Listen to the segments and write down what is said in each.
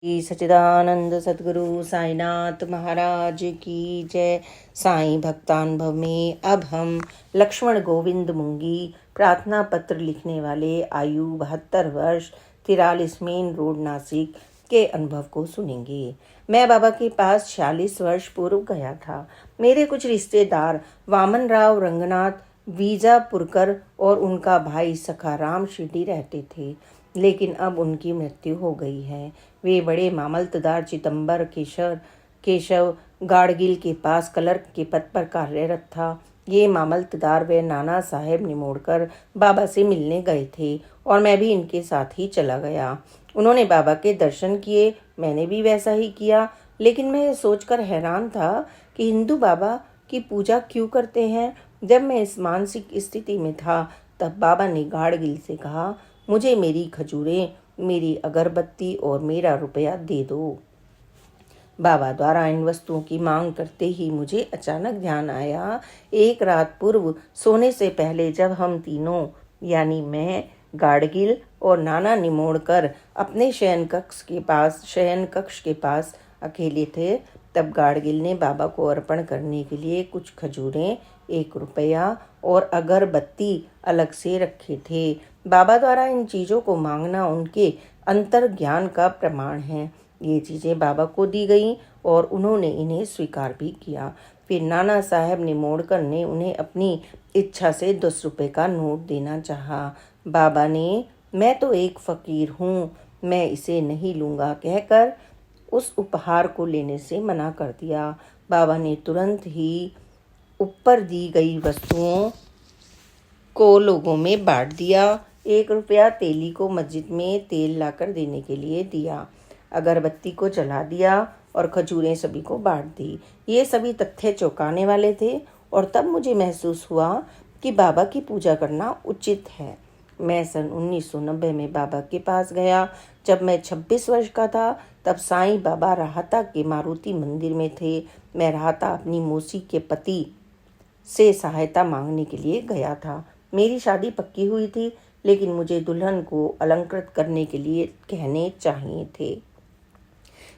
श्री सच्चिदानंद सद्गुरु साईनाथ महाराज की जय। साईं भक्तानुभव में अब हम लक्ष्मण गोविंद मुंगी प्रार्थना पत्र लिखने वाले आयु 72 वर्ष 43 मेन रोड नासिक के अनुभव को सुनेंगे। मैं बाबा के पास 46 वर्ष पूर्व गया था। मेरे कुछ रिश्तेदार वामन राव रंगनाथ वीजापुरकर और उनका भाई सखाराम शिरडी रहते थे, लेकिन अब उनकी मृत्यु हो गई है। वे बड़े मामलतदार चिदंबर केशव गाड़गिल के पास क्लर्क के पद पर कार्यरत था। ये मामलतदार वे नाना साहेब निमोड़कर बाबा से मिलने गए थे और मैं भी इनके साथ ही चला गया। उन्होंने बाबा के दर्शन किए, मैंने भी वैसा ही किया, लेकिन मैं ये सोचकर हैरान था कि हिंदू बाबा की पूजा क्यों करते हैं। जब मैं इस मानसिक स्थिति में था तब बाबा ने गाड़गिल से कहा, मुझे मेरी खजूरें, मेरी अगरबत्ती और मेरा रुपया दे दो। बाबा द्वारा इन वस्तुओं की मांग करते ही मुझे अचानक ध्यान आया, एक रात पूर्व सोने से पहले जब हम तीनों यानी मैं, गाड़गिल और नाना निमोड़कर अपने शयन कक्ष के पास अकेले थे, तब गाड़गिल ने बाबा को अर्पण करने के लिए कुछ खजूरें, 1 रुपया और अगरबत्ती अलग से रखे थे। बाबा द्वारा इन चीज़ों को मांगना उनके अंतर ज्ञान का प्रमाण है। ये चीज़ें बाबा को दी गईं और उन्होंने इन्हें स्वीकार भी किया। फिर नाना साहब निमोड़कर ने उन्हें अपनी इच्छा से 10 रुपये का नोट देना चाहा। बाबा ने, मैं तो एक फ़कीर हूँ, मैं इसे नहीं लूँगा कहकर उस उपहार को लेने से मना कर दिया। बाबा ने तुरंत ही ऊपर दी गई वस्तुओं को लोगों में बांट दिया। 1 रुपया तेली को मस्जिद में तेल लाकर देने के लिए दिया, अगरबत्ती को जला दिया और खजूरें सभी को बांट दी। ये सभी तथ्य चौंकाने वाले थे और तब मुझे महसूस हुआ कि बाबा की पूजा करना उचित है। मैं सन 1990 में बाबा के पास गया। जब मैं 26 वर्ष का था तब साईं बाबा राहता के मारुति मंदिर में थे। मैं राहता अपनी मौसी के पति से सहायता मांगने के लिए गया था। मेरी शादी पक्की हुई थी, लेकिन मुझे दुल्हन को अलंकृत करने के लिए गहने चाहिए थे।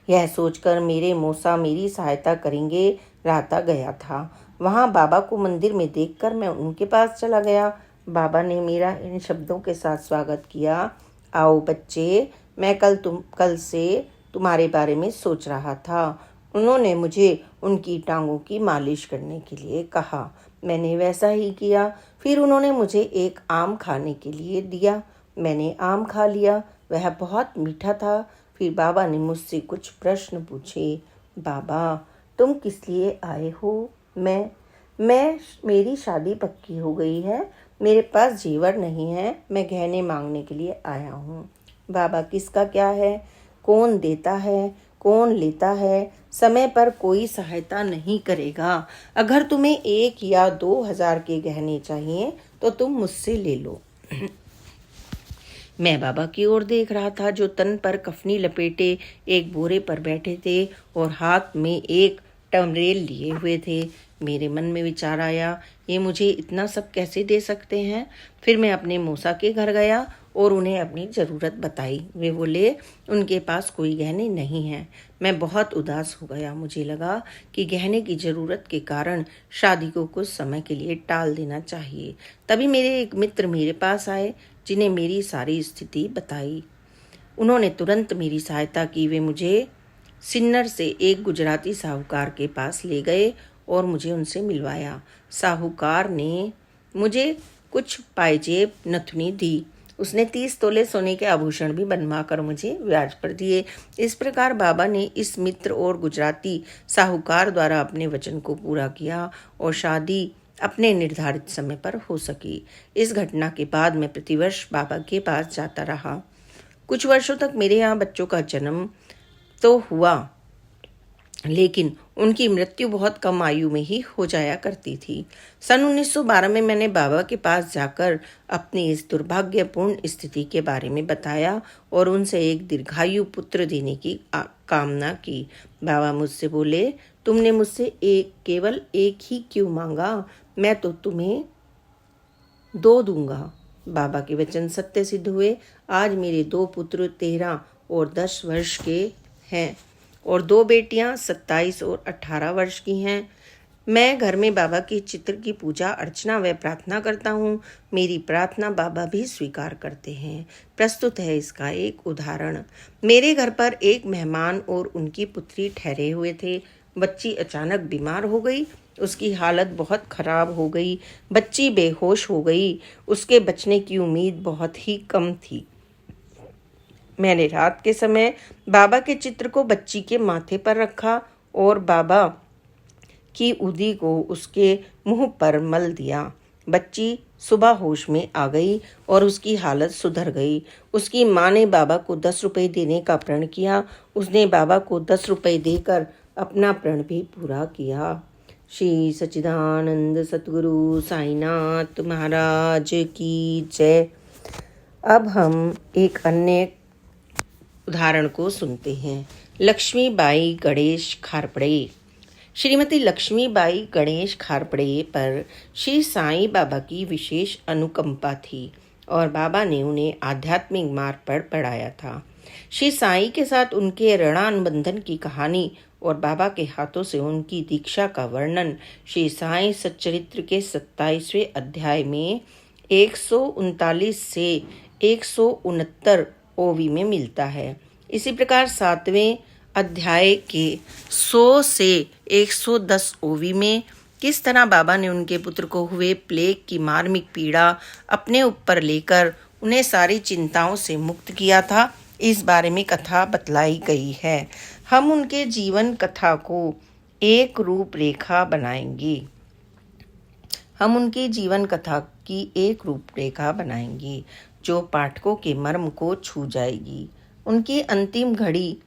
यह सोचकर मेरे मौसा मेरी सहायता करेंगे, राहता गया था। वहाँ बाबा को मंदिर में देखकर मैं उनके पास चला गया। बाबा ने मेरा इन शब्दों के साथ स्वागत किया, आओ बच्चे, मैं कल से तुम्हारे बारे में सोच रहा था। उन्होंने मुझे उनकी टांगों की मालिश करने के लिए कहा। मैंने वैसा ही किया। फिर उन्होंने मुझे एक आम खाने के लिए दिया। मैंने आम खा लिया, वह बहुत मीठा था। फिर बाबा ने मुझसे कुछ प्रश्न पूछे। बाबा, तुम किस लिए आए हो? मेरी शादी पक्की हो गई है, मेरे पास जेवर नहीं है, मैं गहने मांगने के लिए आया हूँ। बाबा, किसका क्या है? कौन देता है, कौन लेता है? समय पर कोई सहायता नहीं करेगा। अगर तुम्हें 1 या 2 हज़ार के गहने चाहिए तो तुम मुझसे ले लो। मैं बाबा की ओर देख रहा था, जो तन पर कफनी लपेटे एक बोरे पर बैठे थे और हाथ में एक टमरेल लिए हुए थे। मेरे मन में विचार आया, ये मुझे इतना सब कैसे दे सकते हैं? फिर मैं अपने मौसा के घर गया और उन्हें अपनी ज़रूरत बताई। वे बोले, उनके पास कोई गहने नहीं हैं। मैं बहुत उदास हो गया। मुझे लगा कि गहने की ज़रूरत के कारण शादी को कुछ समय के लिए टाल देना चाहिए। तभी मेरे एक मित्र मेरे पास आए, जिन्हें मेरी सारी स्थिति बताई। उन्होंने तुरंत मेरी सहायता की। वे मुझे सिन्नर से एक गुजराती साहूकार के पास ले गए और मुझे उनसे मिलवाया। साहूकार ने मुझे कुछ पायजेब नथुनी दी। उसने 30 तोले सोने के आभूषण भी बनवा कर मुझे ब्याज पर दिए। इस प्रकार बाबा ने इस मित्र और गुजराती साहूकार द्वारा अपने वचन को पूरा किया और शादी अपने निर्धारित समय पर हो सकी। इस घटना के बाद मैं प्रतिवर्ष बाबा के पास जाता रहा। कुछ वर्षों तक मेरे यहाँ बच्चों का जन्म तो हुआ, लेकिन उनकी मृत्यु बहुत कम आयु में ही हो जाया करती थी। सन 1912 में मैंने बाबा के पास जाकर अपनी इस दुर्भाग्यपूर्ण स्थिति के बारे में बताया और उनसे एक दीर्घायु पुत्र देने की कामना की। बाबा मुझसे बोले, तुमने मुझसे केवल एक ही क्यों मांगा? मैं तो तुम्हें 2 दूंगा। बाबा के वचन सत्य सिद्ध हुए। आज मेरे 2 पुत्र 13 और 10 वर्ष के हैं और 2 बेटियां 27 और 18 वर्ष की हैं। मैं घर में बाबा के चित्र की पूजा अर्चना व प्रार्थना करता हूँ। मेरी प्रार्थना बाबा भी स्वीकार करते हैं। प्रस्तुत है इसका एक उदाहरण। मेरे घर पर एक मेहमान और उनकी पुत्री ठहरे हुए थे। बच्ची अचानक बीमार हो गई। उसकी हालत बहुत खराब हो गई। बच्ची बेहोश हो गई। उसके बचने की उम्मीद बहुत ही कम थी। मैंने रात के समय बाबा के चित्र को बच्ची के माथे पर रखा और बाबा की उंगली को उसके मुंह पर मल दिया। बच्ची सुबह होश में आ गई और उसकी हालत सुधर गई। उसकी माँ ने बाबा को 10 रुपए देने का प्रण किया। उसने बाबा को 10 रुपए देकर अपना प्रण भी पूरा किया। श्री सच्चिदानंद सतगुरु साईनाथ महाराज की जय। अब हम एक अन्य उदाहरण को सुनते हैं। लक्ष्मीबाई गणेश खारपड़े। श्रीमती लक्ष्मीबाई गणेश खारपड़े पर श्री साईं बाबा की विशेष अनुकंपा थी और बाबा ने उन्हें आध्यात्मिक मार्ग पर पढ़ाया था। श्री साईं के साथ उनके ऋणानुबंधन की कहानी और बाबा के हाथों से उनकी दीक्षा का वर्णन श्री साईं सच्चरित्र के 27वें अध्याय में 139 से 169 ओवी में मिलता है। इसी प्रकार 7वें अध्याय के 100 से 110 ओवी में किस तरह बाबा ने उनके पुत्र को हुए प्लेग की मार्मिक पीड़ा अपने ऊपर लेकर उन्हें सारी चिंताओं से मुक्त किया था, इस बारे में कथा बतलाई गई है। हम उनके जीवन कथा को एक रूपरेखा बनाएंगे। हम उनकी जीवन कथा की एक रूपरेखा बनाएंगे जो पाठकों के मर्म को छू जाएगी। उनकी अंतिम घड़ी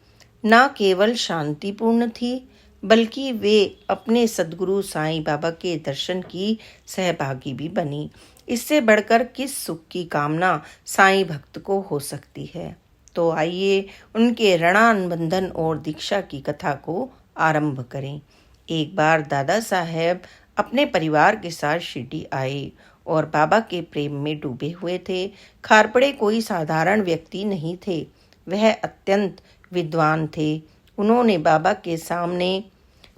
न केवल शांतिपूर्ण थी बल्कि वे अपने सद्गुरु साईं बाबा के दर्शन की सहभागी भी बनी। इससे बढ़कर किस सुख की कामना साईं भक्त को हो सकती है। तो आइए उनके ऋणानुबंधन और दीक्षा की कथा को आरंभ करें। एक बार दादा साहेब अपने परिवार के साथ शिरडी आए और बाबा के प्रेम में डूबे हुए थे। खारपड़े कोई साधारण व्यक्ति नहीं थे, वह अत्यंत विद्वान थे। उन्होंने बाबा के सामने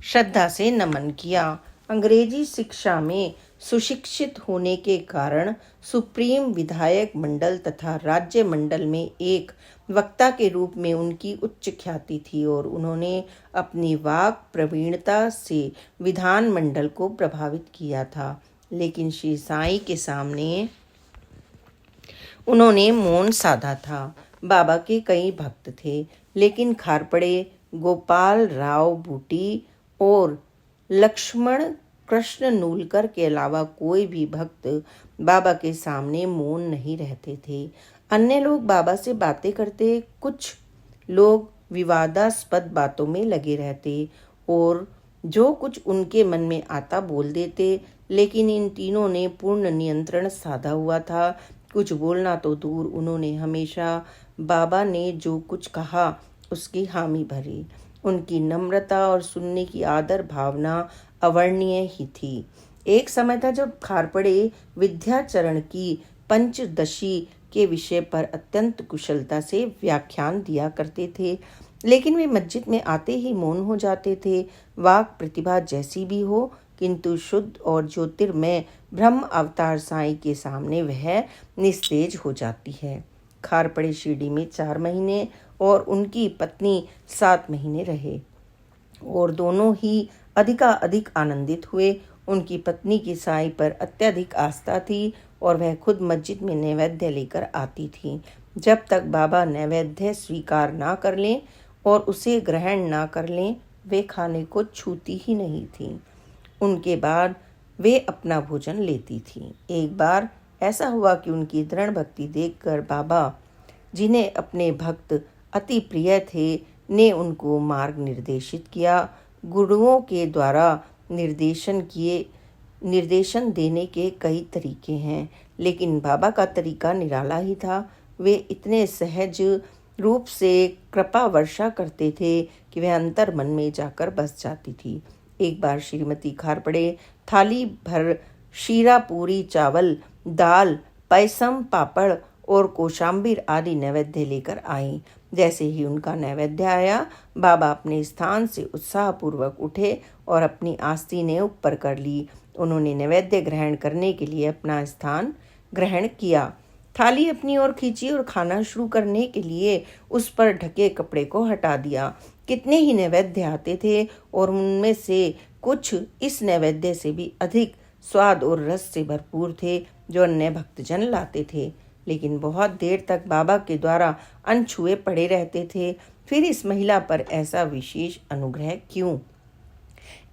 श्रद्धा से नमन किया। अंग्रेजी शिक्षा में सुशिक्षित होने के कारण सुप्रीम विधायक मंडल तथा राज्य मंडल में एक वक्ता के रूप में उनकी उच्च ख्याति थी और उन्होंने अपनी वाक प्रवीणता से विधान मंडल को प्रभावित किया था। लेकिन श्री साईं के सामने उन्होंने मौन साधा था। बाबा के कई भक्त थे, लेकिन खारपड़े, गोपाल राव बूटी और लक्ष्मण कृष्ण नूलकर के अलावा कोई भी भक्त बाबा के सामने मौन नहीं रहते थे। अन्य लोग बाबा से बातें करते, कुछ लोग विवादास्पद बातों में लगे रहते और जो कुछ उनके मन में आता बोल देते। लेकिन इन तीनों ने पूर्ण नियंत्रण साधा हुआ था। कुछ बोलना तो दूर, उन्होंने हमेशा बाबा ने जो कुछ कहा उसकी हामी भरी। उनकी नम्रता और सुनने की आदर भावना अवर्णनीय ही थी। एक समय था जब खारपड़े विद्याचरण की पंचदशी के विषय पर अत्यंत कुशलता से व्याख्यान दिया करते थे, लेकिन वे मस्जिद में आते ही मौन हो जाते थे। वाक प्रतिभा जैसी भी हो, किंतु शुद्ध और ज्योतिर्मय ब्रह्म अवतार साईं के सामने वह निस्तेज हो जाती है। खारपड़े शिरडी में 4 महीने और उनकी पत्नी 7 महीने रहे और दोनों ही अधिक आनंदित हुए। उनकी पत्नी की साईं पर अत्यधिक आस्था थी और वह खुद मस्जिद में नैवेद्य लेकर आती थी। जब तक बाबा नैवेद्य स्वीकार ना कर लें और उसे ग्रहण ना कर लें, वे खाने को छूती ही नहीं थी। उनके बाद वे अपना भोजन लेती थी। एक बार ऐसा हुआ कि उनकी दृढ़ भक्ति देखकर बाबा, जिन्हें अपने भक्त अति प्रिय थे, ने उनको मार्ग निर्देशित किया। गुरुओं के द्वारा निर्देशन देने के कई तरीके हैं, लेकिन बाबा का तरीका निराला ही था। वे इतने सहज रूप से कृपा वर्षा करते थे कि वह अंतर मन में जाकर बस जाती थी। एक बार श्रीमती खारपड़े थाली भर शीरा पूरी, चावल, दाल, पायसम, पापड़ और कोशाम्बीर आदि नैवेद्य लेकर आई। जैसे ही उनका नैवेद्य आया, बाबा अपने स्थान से उत्साहपूर्वक उठे और अपनी आस्तीनें ऊपर कर ली। उन्होंने नैवेद्य ग्रहण करने के लिए अपना स्थान ग्रहण किया, थाली अपनी ओर खींची और खाना शुरू करने के लिए उस पर ढके कपड़े को हटा दिया। कितने ही नैवेद्य आते थे और उनमें से कुछ इस नैवेद्य से भी अधिक स्वाद और रस से भरपूर थे जो अन्य भक्तजन लाते थे, लेकिन बहुत देर तक बाबा के द्वारा अनछुए पड़े रहते थे। फिर इस महिला पर ऐसा विशेष अनुग्रह क्यों?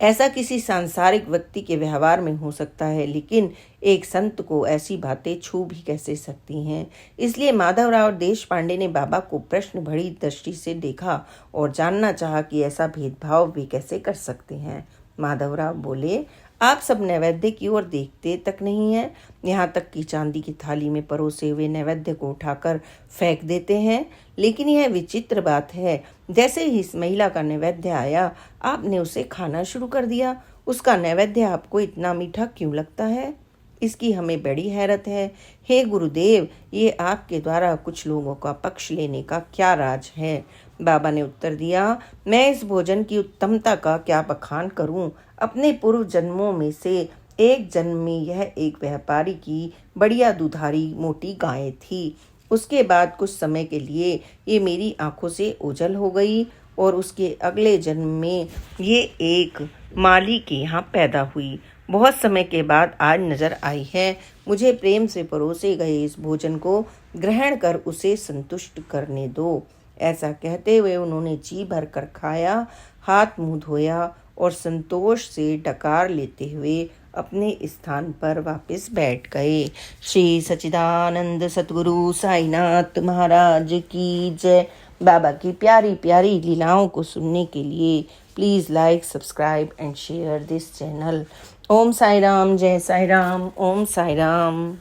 ऐसा किसी सांसारिक व्यक्ति के व्यवहार में हो सकता है, लेकिन एक संत को ऐसी बातें छू भी कैसे सकती हैं? इसलिए माधवराव देशपांडे ने बाबा को प्रश्न भरी दृष्टि से देखा और जानना चाहा कि ऐसा भेदभाव वे कैसे कर सकते हैं। माधवराव बोले, आप सब नैवेद्य की ओर देखते तक नहीं हैं, यहाँ तक कि चांदी की थाली में परोसे हुए नैवेद्य को उठाकर फेंक देते हैं। लेकिन यह विचित्र बात है, जैसे ही इस महिला का नैवेद्य आया, आपने उसे खाना शुरू कर दिया। उसका नैवेद्य आपको इतना मीठा क्यों लगता है? इसकी हमें बड़ी हैरत है। हे गुरुदेव, ये आपके द्वारा कुछ लोगों का पक्ष लेने का क्या राज है? बाबा ने उत्तर दिया, मैं इस भोजन की उत्तमता का क्या बखान करूं? अपने पूर्व जन्मों में से एक जन्म में यह एक व्यापारी की बढ़िया दुधारी मोटी गाय थी। उसके बाद कुछ समय के लिए ये मेरी आंखों से ओझल हो गई और उसके अगले जन्म में ये एक माली के यहाँ पैदा हुई। बहुत समय के बाद आज नजर आई है। मुझे प्रेम से परोसे गए इस भोजन को ग्रहण कर उसे संतुष्ट करने दो। ऐसा कहते हुए उन्होंने जी भर कर खाया, हाथ मुंह धोया और संतोष से डकार लेते हुए अपने स्थान पर वापस बैठ गए। श्री सच्चिदानंद सतगुरु साईनाथ महाराज की जय। बाबा की प्यारी प्यारी लीलाओं को सुनने के लिए please like, subscribe and share this channel. Om Sai Ram, जय साई राम, ओम साई राम।